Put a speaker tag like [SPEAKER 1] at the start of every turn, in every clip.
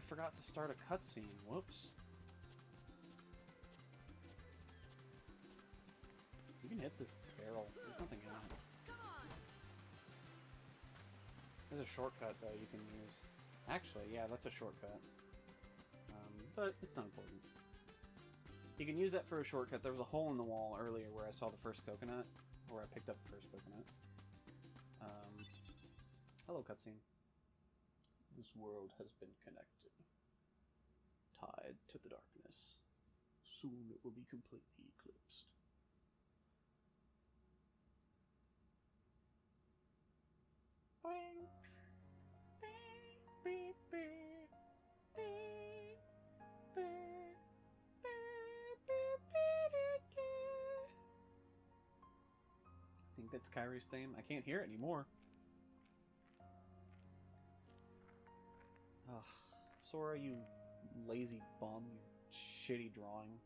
[SPEAKER 1] forgot to start a cutscene. Whoops. You can hit this barrel. There's nothing in it.
[SPEAKER 2] Come on.
[SPEAKER 1] There's a shortcut though you can use. Actually, yeah, that's a shortcut. But it's not important. You can use that for a shortcut. There was a hole in the wall earlier where I saw the first coconut, where I picked up the first coconut. Hello, cutscene. This world has been connected, tied to the darkness. Soon it will be completely eclipsed. I think that's Kyrie's theme. I can't hear it anymore. Ugh. Sora, you lazy bum, you shitty drawing.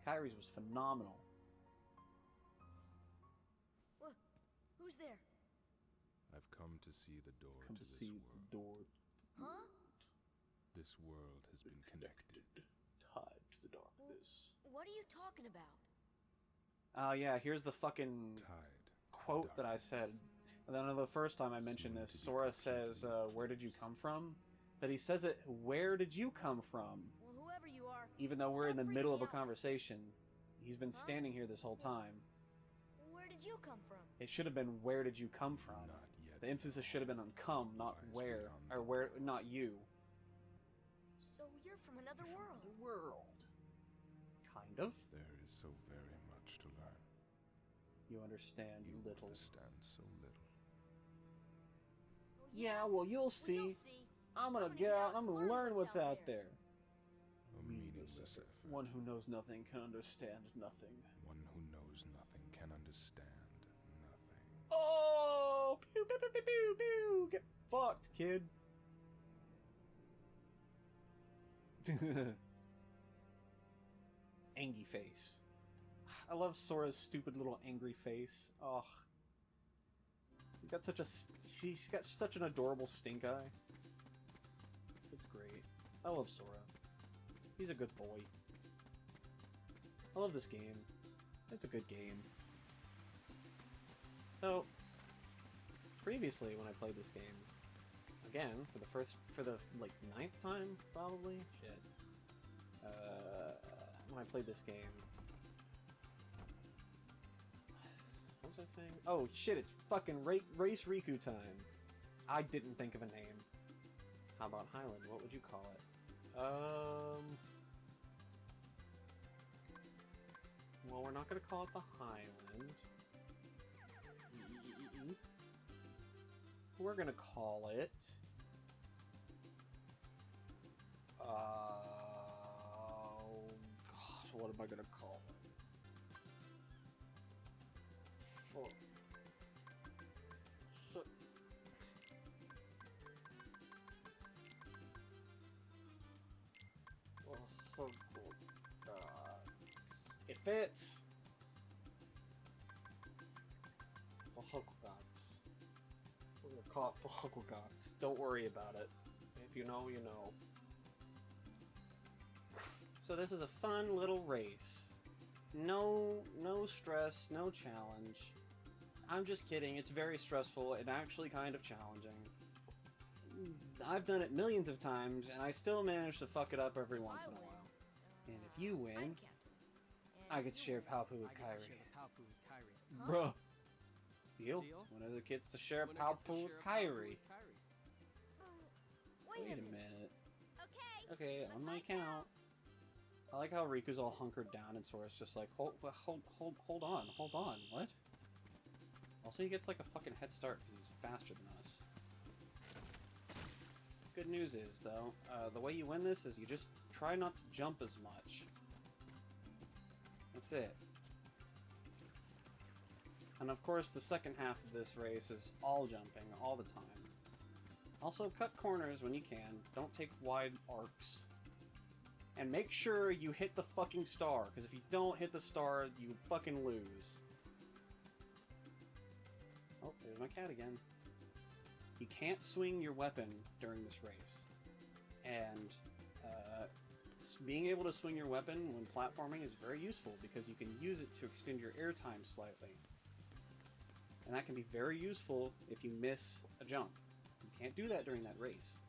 [SPEAKER 1] Kyrie's was phenomenal.
[SPEAKER 2] What? Who's there?
[SPEAKER 3] I've come to see the door
[SPEAKER 1] Come
[SPEAKER 3] to
[SPEAKER 1] to
[SPEAKER 3] this
[SPEAKER 1] see
[SPEAKER 3] world.
[SPEAKER 1] the door.
[SPEAKER 2] Huh?
[SPEAKER 3] This world has been connected.
[SPEAKER 1] Tied to the darkness.
[SPEAKER 2] What are you talking about?
[SPEAKER 1] Yeah, here's the fucking
[SPEAKER 3] Tied.
[SPEAKER 1] quote that I said. And then the first time I mentioned this, Sora says, where did you come from? But he says it, where did you come from?
[SPEAKER 2] Well, whoever you are.
[SPEAKER 1] Even though we're in the
[SPEAKER 2] stop
[SPEAKER 1] middle
[SPEAKER 2] freaking
[SPEAKER 1] of a
[SPEAKER 2] out.
[SPEAKER 1] conversation. He's been standing here this whole time.
[SPEAKER 2] Where did you come from?
[SPEAKER 1] It should have been, where did you come from?
[SPEAKER 3] Not yet.
[SPEAKER 1] The emphasis should have been on come, not
[SPEAKER 3] Lies
[SPEAKER 1] where.
[SPEAKER 3] beyond
[SPEAKER 1] Or
[SPEAKER 3] the
[SPEAKER 1] where,
[SPEAKER 3] world.
[SPEAKER 1] not you.
[SPEAKER 2] So you're from another world.
[SPEAKER 1] The world. Kind of.
[SPEAKER 3] There is so very much to learn.
[SPEAKER 1] You understand
[SPEAKER 3] You
[SPEAKER 1] little.
[SPEAKER 3] understand so little.
[SPEAKER 2] Oh,
[SPEAKER 1] Yeah, well, you'll
[SPEAKER 2] Well,
[SPEAKER 1] see.
[SPEAKER 2] you'll see.
[SPEAKER 1] I'm gonna get out and I'm gonna learn what's out there.
[SPEAKER 3] A meaningless effort.
[SPEAKER 1] One who knows nothing can understand nothing.
[SPEAKER 3] One who knows nothing can understand nothing.
[SPEAKER 1] Oh! Pew, pew, pew, pew, pew, pew! Get fucked, kid. Angry face. I love Sora's stupid little angry face. Oh. He's got such an adorable stink eye. It's great. I love Sora. He's a good boy. I love this game. It's a good game. So, previously when I played this game, again, for the like 9th time, probably? Shit. When I played this game... What was I saying? Oh, shit, it's fucking Race Riku time. I didn't think of a name. How about Highland? What would you call it? Well, we're not gonna call it the Highland. We're gonna call it... Oh... Gosh, what am I gonna call it? Fuck. Shit. Oh, it fits! Fuckgods. We're gonna call it Fuckgods. Don't worry about it. If you know, you know. So this is a fun little race. No stress, no challenge. I'm just kidding, it's very stressful and actually kind of challenging. I've done it millions of times, and I still manage to fuck it up every once in a while. And if you win, I get to share Palpu with Kyrie. Bruh. Deal? One of the kids to share Palpu with Kyrie. Wait a minute. Okay, on my count. I like how Riku's all hunkered down and Sora's just like, hold on, what? Also, he gets like a fucking head start because he's faster than us. Good news is, though, the way you win this is you just try not to jump as much. That's it. And of course, the second half of this race is all jumping, all the time. Also, cut corners when you can. Don't take wide arcs. And make sure you hit the fucking star, because if you don't hit the star, you fucking lose. Oh, there's my cat again. You can't swing your weapon during this race. And being able to swing your weapon when platforming is very useful because you can use it to extend your airtime slightly. And that can be very useful if you miss a jump. You can't do that during that race.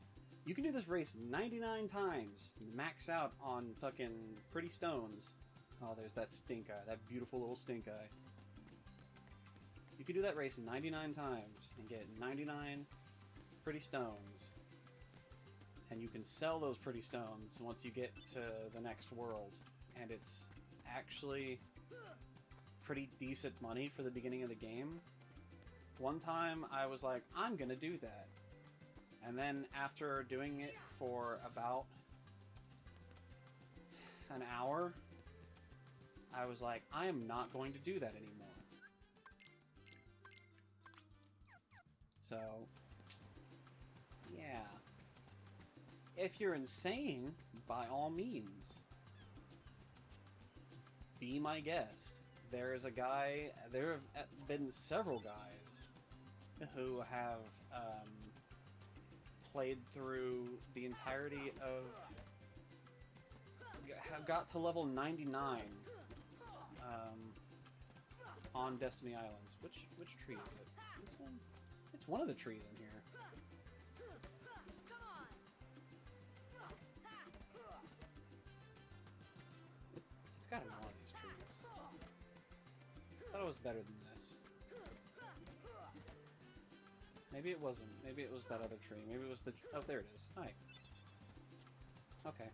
[SPEAKER 1] You can do this race 99 times and max out on fucking pretty stones. Oh, there's that stink eye, that beautiful little stink eye. You can do that race 99 times and get 99 pretty stones. And you can sell those pretty stones once you get to the next world. And it's actually pretty decent money for the beginning of the game. One time I was like, I'm gonna do that. And then after doing it for about an hour, I was like, I am not going to do that anymore. So, yeah. If you're insane, by all means, be my guest. There is a guy, there have been several guys who have played through the entirety of, have got to level 99 on Destiny Islands. Which tree is it? Is this one? It's one of the trees in here. It's gotta be one of these trees. I thought it was better than this. Maybe it wasn't. Maybe it was that other tree. Maybe it was the... Oh, there it is. Hi. Okay.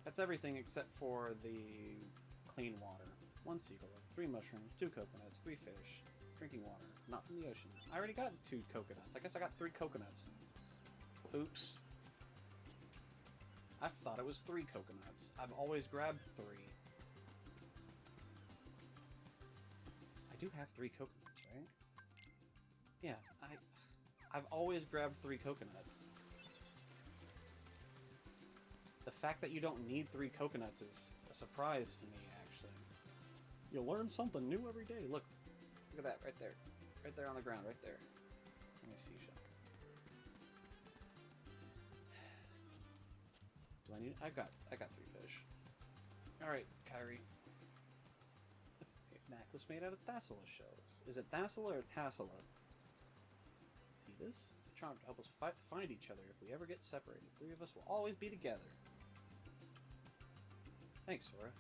[SPEAKER 1] That's everything except for the clean water. 1 seagull, 3 mushrooms, 2 coconuts, 3 fish, drinking water, not from the ocean. I already got 2 coconuts. I guess I got 3 coconuts. Oops. I thought it was 3 coconuts. I've always grabbed 3. I do have 3 coconuts, right? Yeah, I've always grabbed 3 coconuts. The fact that you don't need 3 coconuts is a surprise to me, actually. You'll learn something new every day. Look at that right there. Right there on the ground, right there. Let me see. Do I need... I got 3 fish. Alright, Kyrie. It's a necklace made out of tassela shells. Is it tassela or tassela? See this? It's a charm to help us find each other if we ever get separated. 3 of us will always be together. Thanks, Sora.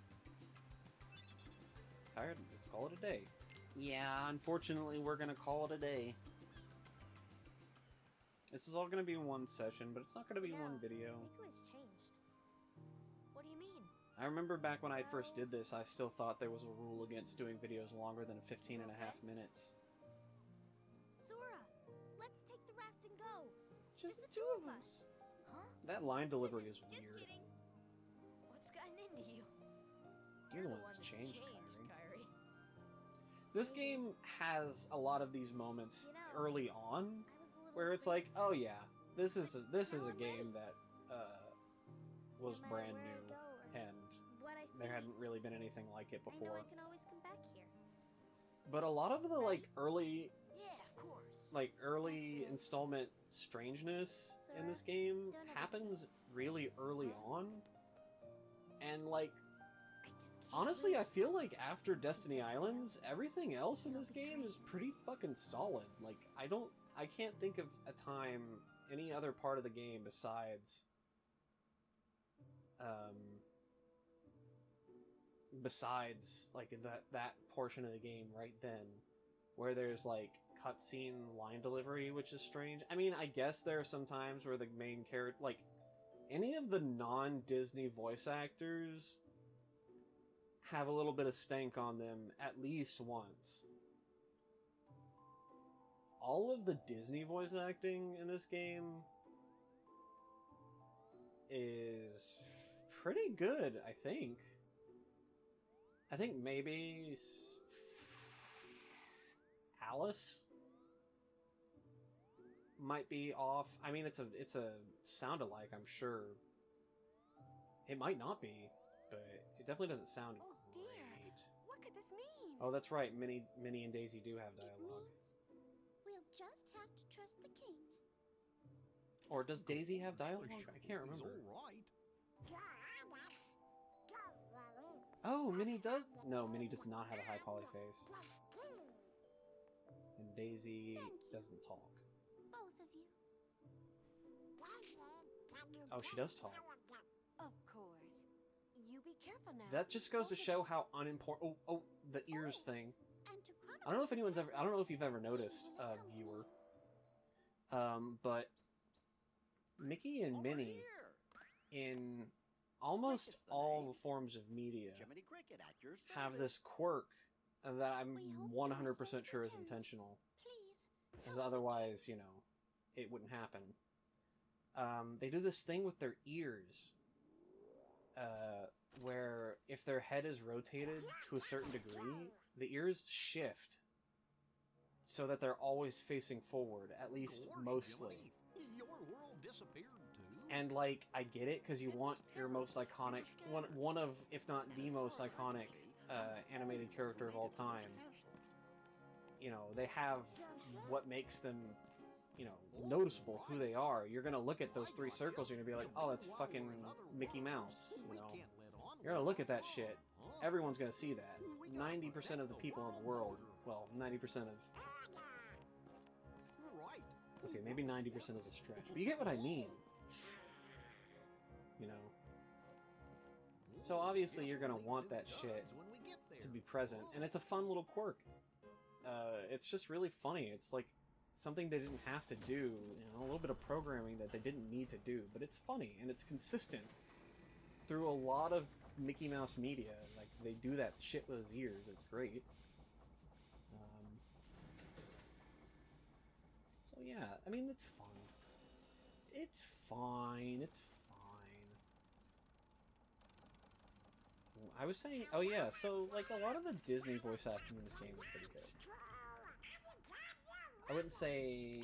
[SPEAKER 1] Tired? Let's call it a day. Yeah, unfortunately, we're gonna call it a day. This is all gonna be one session, but it's not gonna be one video.
[SPEAKER 2] Riku has changed. What do you mean?
[SPEAKER 1] I remember back when I first did this, I still thought there was a rule against doing videos longer than 15 and a half minutes.
[SPEAKER 2] Sora, let's take the raft and go.
[SPEAKER 1] Just the 2 of us.
[SPEAKER 2] Huh?
[SPEAKER 1] That line delivery is
[SPEAKER 2] Just
[SPEAKER 1] weird.
[SPEAKER 2] kidding. What's gotten into you?
[SPEAKER 1] You're the one
[SPEAKER 2] that's
[SPEAKER 1] that's changed, Kyrie.
[SPEAKER 2] Kyrie.
[SPEAKER 1] This game has a lot of these moments
[SPEAKER 2] You know,
[SPEAKER 1] early on
[SPEAKER 2] I was a little
[SPEAKER 1] where it's
[SPEAKER 2] afraid
[SPEAKER 1] like, oh yeah, this is a
[SPEAKER 2] I'm
[SPEAKER 1] game that was
[SPEAKER 2] no matter
[SPEAKER 1] brand
[SPEAKER 2] where I
[SPEAKER 1] new,
[SPEAKER 2] go or
[SPEAKER 1] and
[SPEAKER 2] what I
[SPEAKER 1] there
[SPEAKER 2] see,
[SPEAKER 1] hadn't really been anything like it
[SPEAKER 2] I know
[SPEAKER 1] before.
[SPEAKER 2] I can always come back here.
[SPEAKER 1] But a lot of the like early
[SPEAKER 2] Yeah, of course.
[SPEAKER 1] early installment strangeness in this game
[SPEAKER 2] Don't ever
[SPEAKER 1] happens really early on, and like
[SPEAKER 2] I just can't
[SPEAKER 1] honestly, I
[SPEAKER 2] wait.
[SPEAKER 1] feel like after Destiny Islands, everything else in this game is pretty fucking solid. Like, I can't think of a time, any other part of the game besides like that portion of the game right then, where there's like cutscene line delivery, which is strange. I mean, I guess there are some times where the main character, like any of the non-Disney voice actors, have a little bit of stank on them at least once. All of the Disney voice acting in this game is pretty good, I think. I think maybe Alice might be off. I mean, it's a sound-alike, I'm sure. It might not be, but it definitely doesn't sound
[SPEAKER 2] Oh dear.
[SPEAKER 1] great.
[SPEAKER 2] What could this mean?
[SPEAKER 1] Oh, that's right. Minnie and Daisy do have
[SPEAKER 4] It
[SPEAKER 1] dialogue.
[SPEAKER 4] means we'll just have to
[SPEAKER 1] Or does Daisy have dialogue? I can't remember. Oh, Minnie does. No, Minnie does not have a high poly face. And Daisy doesn't talk.
[SPEAKER 2] Both of you.
[SPEAKER 1] Oh, she does talk.
[SPEAKER 2] Of course. You be careful now.
[SPEAKER 1] That just goes to show how unimportant. Oh, the ears thing.
[SPEAKER 2] And to
[SPEAKER 1] I don't know if anyone's ever. I don't know if you've ever noticed, viewer. But Mickey and Minnie in almost all the forms of media have this quirk that I'm 100% sure is intentional.
[SPEAKER 2] Please.
[SPEAKER 1] Because otherwise, you know, it wouldn't happen. They do this thing with their ears, where if their head is rotated to a certain degree, the ears shift so that they're always facing forward, at least mostly.
[SPEAKER 4] Your world disappeared too.
[SPEAKER 1] And, like, I get it, because you want your most iconic, one of, if not the most iconic, animated character of all time. You know, they have what makes them, you know, noticeable, who they are. You're gonna look at those three circles, you're gonna be like, oh, that's fucking Mickey Mouse, you know. You're gonna look at that shit. Everyone's gonna see that. 90% of the people in the world, well, 90% of... Okay, maybe 90% is a stretch, but you get what I mean. You know? So obviously you're gonna want that shit to be present, and it's a fun little quirk. It's just really funny. It's like something they didn't have to do, you know, a little bit of programming that they didn't need to do, but it's funny, and it's consistent through a lot of Mickey Mouse media. Like, they do that shit with his ears. It's great. So yeah, I mean, it's fun. It's fine. It's fine. I was saying, oh yeah, so like a lot of the Disney voice acting in this game is pretty good. I wouldn't say,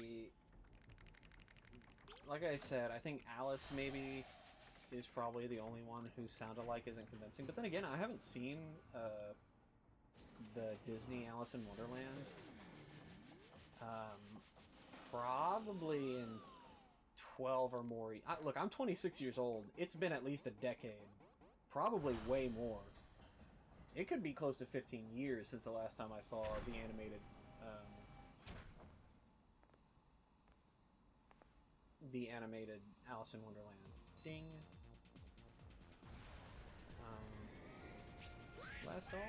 [SPEAKER 1] like I said, I think Alice maybe is probably the only one whose sound alike isn't convincing. But then again, I haven't seen the Disney Alice in Wonderland. Probably in 12 or more. Look, I'm 26 years old. It's been at least a decade. Probably way more. It could be close to 15 years since the last time I saw the animated Alice in Wonderland. Ding. Last all.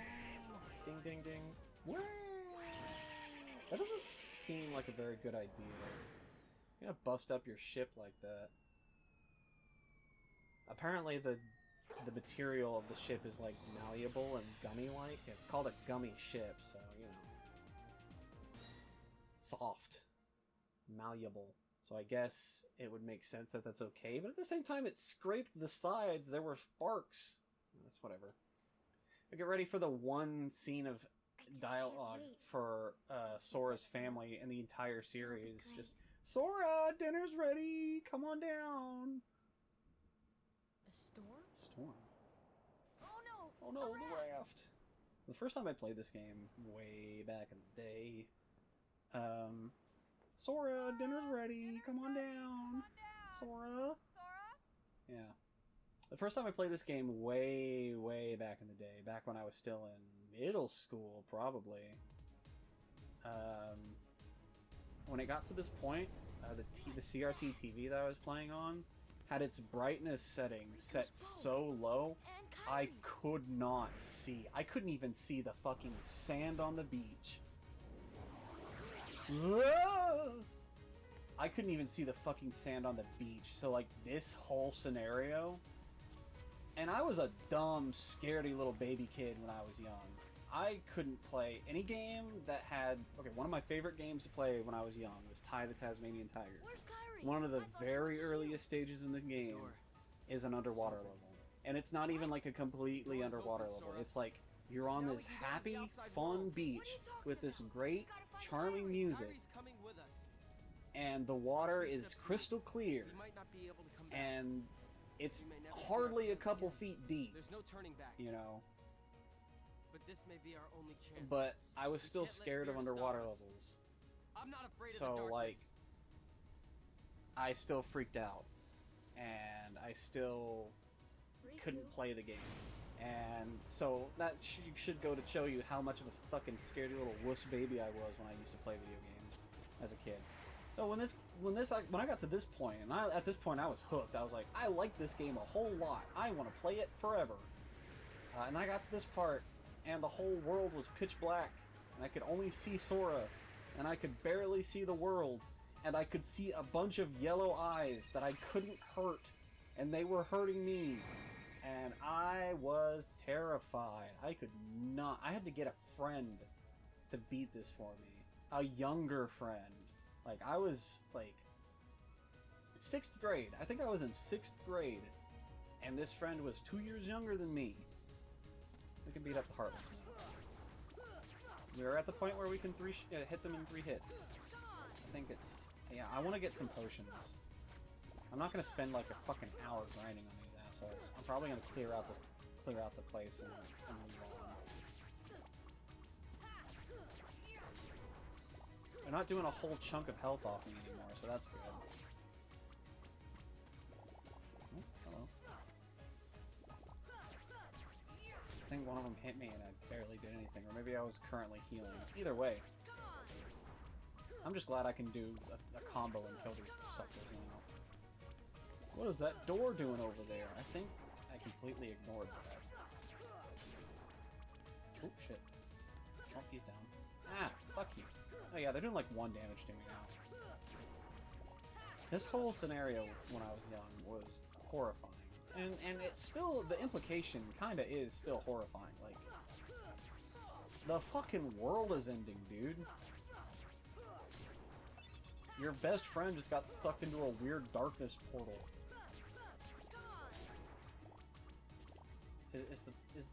[SPEAKER 1] Ding, ding, ding. Whee! That doesn't seem like a very good idea. You're gonna bust up your ship like that. Apparently the material of the ship is like malleable and gummy-like. It's called a gummy ship, so, you know. Soft. Malleable. So I guess it would make sense that that's okay, but at the same time it scraped the sides. There were sparks. That's whatever. I get ready for the one scene of dialogue for Sora's family in the entire series. Just, Sora, dinner's ready. Come on down.
[SPEAKER 2] A storm?
[SPEAKER 1] Storm.
[SPEAKER 2] Oh no!
[SPEAKER 1] Oh no, the raft. The first time I played this game, way back in the day, Sora, dinner's ready. Come on down. Sora. Yeah. The first time I played this game, way, way back in the day, back when I was still in middle school, probably. When it got to this point, the CRT TV that I was playing on had its brightness setting set so low, I could not see. I couldn't even see the fucking sand on the beach. I couldn't even see the fucking sand on the beach. So, like, this whole scenario... And I was a dumb, scaredy little baby kid when I was young. I couldn't play any game that had... Okay, one of my favorite games to play when I was young was Ty the Tasmanian Tiger. One of the very earliest stages in the game is an underwater level. And it's not even like a completely underwater level. It's like you're on this happy, fun beach with this great, charming music. And the water is crystal clear. And it's hardly a couple feet deep.
[SPEAKER 5] There's no turning back.
[SPEAKER 1] You know.
[SPEAKER 5] But this may be our only chance.
[SPEAKER 1] But I was still scared of underwater levels.
[SPEAKER 5] I'm not afraid of the
[SPEAKER 1] So,
[SPEAKER 5] darkness.
[SPEAKER 1] like, I still freaked out. And I still couldn't play the game. And so that should go to show you how much of a fucking scaredy little wuss baby I was when I used to play video games as a kid. So when I got to this point, and at this point I was hooked. I was like, I like this game a whole lot. I want to play it forever. And I got to this part, and the whole world was pitch black, and I could only see Sora, and I could barely see the world, and I could see a bunch of yellow eyes that I couldn't hurt, and they were hurting me. And I was terrified. I could not. I had to get a friend to beat this for me. A younger friend. Like, I was, like, 6th grade. I think I was in 6th grade. And this friend was 2 years younger than me. We can beat up the Heartless now. We are at the point where we can hit them in 3 hits. I think it's... Yeah, I want to get some potions. I'm not going to spend, like, a fucking hour grinding on these assholes. I'm probably going to clear out the place and move on. They're not doing a whole chunk of health off me anymore, so that's good. Oh, hello. I think one of them hit me and I barely did anything, or maybe I was currently healing. Either way, I'm just glad I can do a combo and kill these suckers now. What is that door doing over there? I think I completely ignored that. Oh, shit. Oh, he's down. Ah, fuck you. Oh yeah, they're doing like 1 damage to me now. This whole scenario when I was young was horrifying. And it's still, the implication kinda is still horrifying. Like, the fucking world is ending, dude. Your best friend just got sucked into a weird darkness portal. Is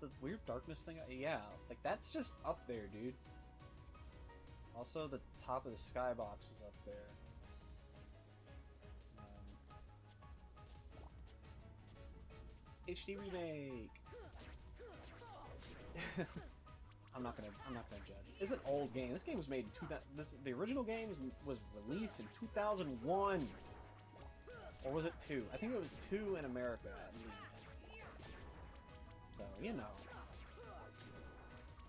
[SPEAKER 1] the weird darkness thing? Yeah, like that's just up there, dude. Also, the top of the skybox is up there. HD remake. I'm not gonna judge. It's an old game. This game was made in 2000. The original game was released in 2001, or was it 2? I think it was 2 in America at least. So you know,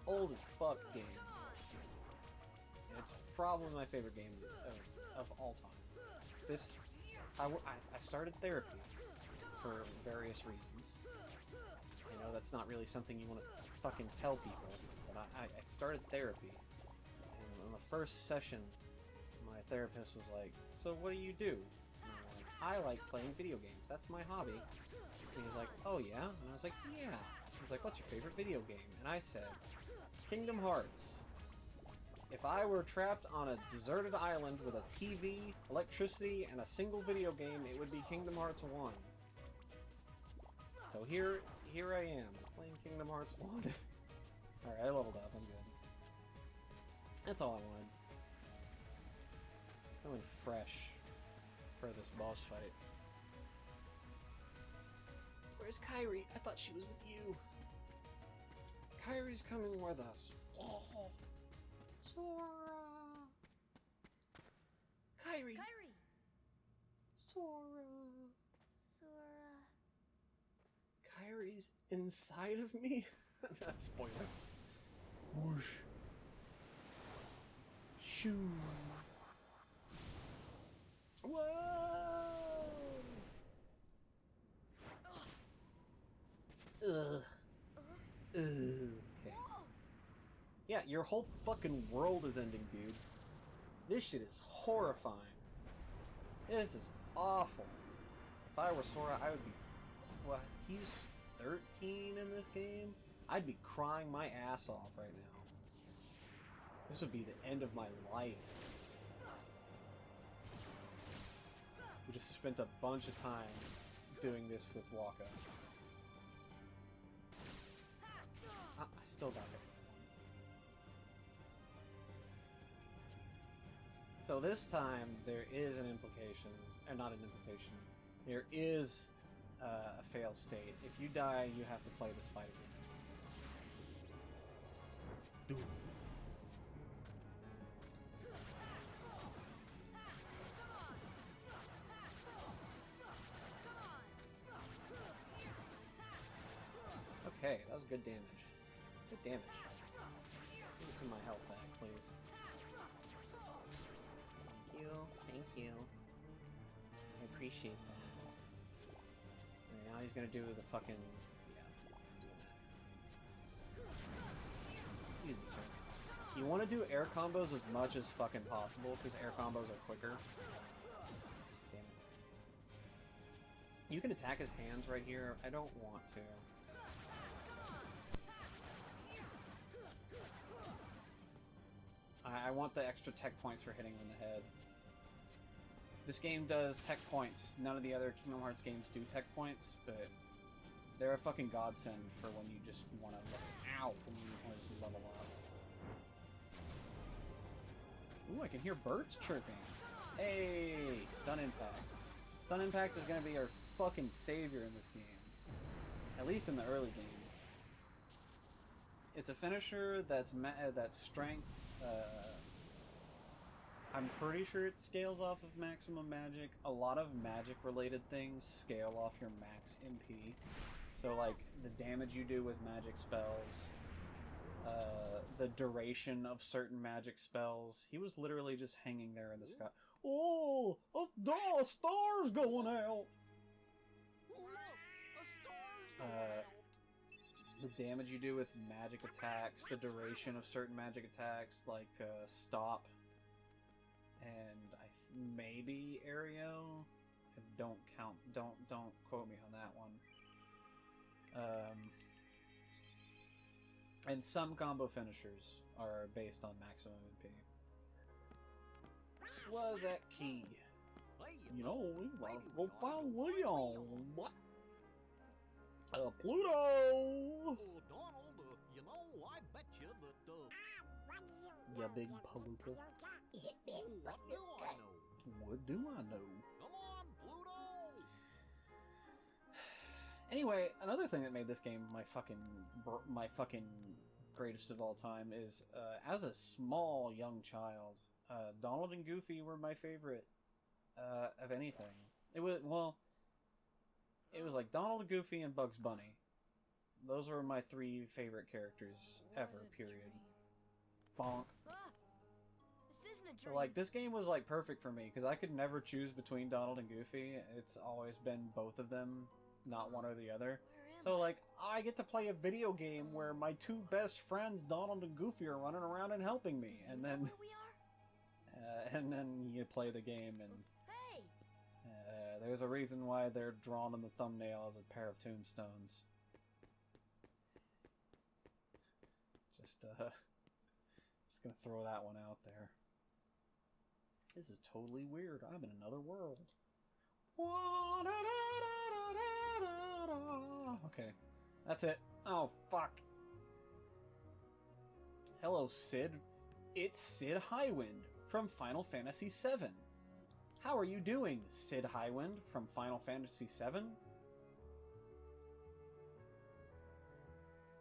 [SPEAKER 1] old as fuck game. It's probably my favorite game of all time. I started therapy for various reasons. I know that's not really something you want to fucking tell people, but I started therapy. And on the first session, my therapist was like, so what do you do? And I'm like, I like playing video games. That's my hobby. And he was like, oh yeah? And I was like, yeah. He was like, what's your favorite video game? And I said, Kingdom Hearts. If I were trapped on a deserted island with a TV, electricity, and a single video game, it would be Kingdom Hearts 1. So here I am, playing Kingdom Hearts 1. Alright, I leveled up, I'm good. That's all I wanted. Feeling fresh for this boss fight. Where's Kairi? I thought she was with you. Kairi's coming with us. Oh. Sora! Kairi!
[SPEAKER 2] Kyrie!
[SPEAKER 1] Sora!
[SPEAKER 2] Sora.
[SPEAKER 1] Kairi's inside of me? That's spoilers. Whoosh. Shoo. Whoa! Ugh. Ugh. Okay. Yeah, your whole fucking world is ending, dude. This shit is horrifying. This is awful. If I were Sora, I would be... What? He's 13 in this game? I'd be crying my ass off right now. This would be the end of my life. We just spent a bunch of time doing this with Waka. I still got it. So this time, there is an implication, and not an implication, there is a fail state. If you die, you have to play this fight again. Doom. Okay, that was good damage. Good damage. Give it to my health back, please. Thank you. Thank you. I appreciate that. And now he's gonna do the fucking... Yeah, he's doing that. Excuse me, sir. You want to do air combos as much as fucking possible, because air combos are quicker. Damn it. You can attack his hands right here. I don't want to. I want the extra tech points for hitting him in the head. This game does tech points. None of the other Kingdom Hearts games do tech points, but they're a fucking godsend for when you just want to level. Ow! When you want to just level up. Ooh, I can hear birds chirping. Hey, Stun Impact. Stun Impact is gonna be our fucking savior in this game. At least in the early game. It's a finisher that's strength. I'm pretty sure it scales off of maximum magic. A lot of magic-related things scale off your max MP. So, like, the damage you do with magic spells, the duration of certain magic spells. He was literally just hanging there in the sky. Oh, a star's going out! The damage you do with magic attacks, the duration of certain magic attacks, like Stop, and maybe Aereo. Don't count. Don't quote me on that one. And some combo finishers are based on maximum MP. What was that key? You know, we want to go find Leon. What? Pluto!
[SPEAKER 4] Oh, Donald, you know, I bet you that,
[SPEAKER 1] Ya big palooka.
[SPEAKER 4] what do I know?
[SPEAKER 1] What do I know?
[SPEAKER 4] Come on, Pluto!
[SPEAKER 1] Anyway, another thing that made this game my fucking greatest of all time is, as a small young child, Donald and Goofy were my favorite, of anything. It was like Donald, Goofy, and Bugs Bunny. Those were my 3 favorite characters ever, period. Bonk.
[SPEAKER 2] This isn't a
[SPEAKER 1] So,
[SPEAKER 2] dream.
[SPEAKER 1] like, this game was, like, perfect for me, because I could never choose between Donald and Goofy. It's always been both of them, not one or the other. So, like, I get to play a video game where my 2 best friends, Donald and Goofy, are running around and helping me. And then,
[SPEAKER 2] Where we are?
[SPEAKER 1] and then you play the game, and
[SPEAKER 2] Hey!
[SPEAKER 1] there's a reason why they're drawn in the thumbnail as a pair of tombstones. Just gonna throw that one out there. This is totally weird. I'm in another world. Okay, that's it. Oh, fuck. Hello, Sid. It's Sid Highwind from Final Fantasy VII. How are you doing, Sid Highwind from Final Fantasy VII?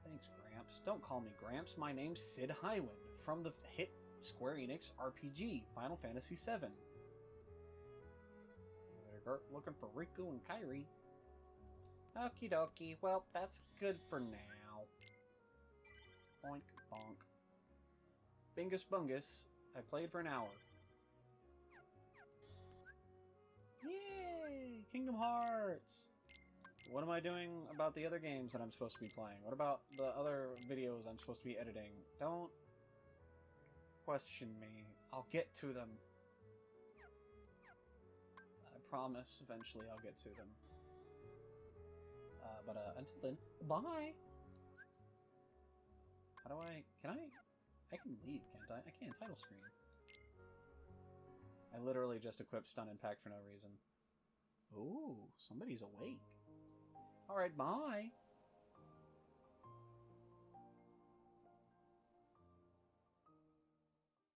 [SPEAKER 1] Thanks, Gramps. Don't call me Gramps. My name's Sid Highwind from the hit Square Enix RPG, Final Fantasy VII. They're looking for Riku and Kairi. Okie dokie. Well, that's good for now. Boink, bonk. Bingus Bungus. I played for an hour. Yay! Kingdom Hearts! What am I doing about the other games that I'm supposed to be playing? What about the other videos I'm supposed to be editing? Don't question me. I'll get to them. I promise eventually I'll get to them. But until then, bye! How do I... I can leave, can't I? I can't title screen. I literally just equipped Stun Impact for no reason. Ooh, somebody's awake. Alright, bye!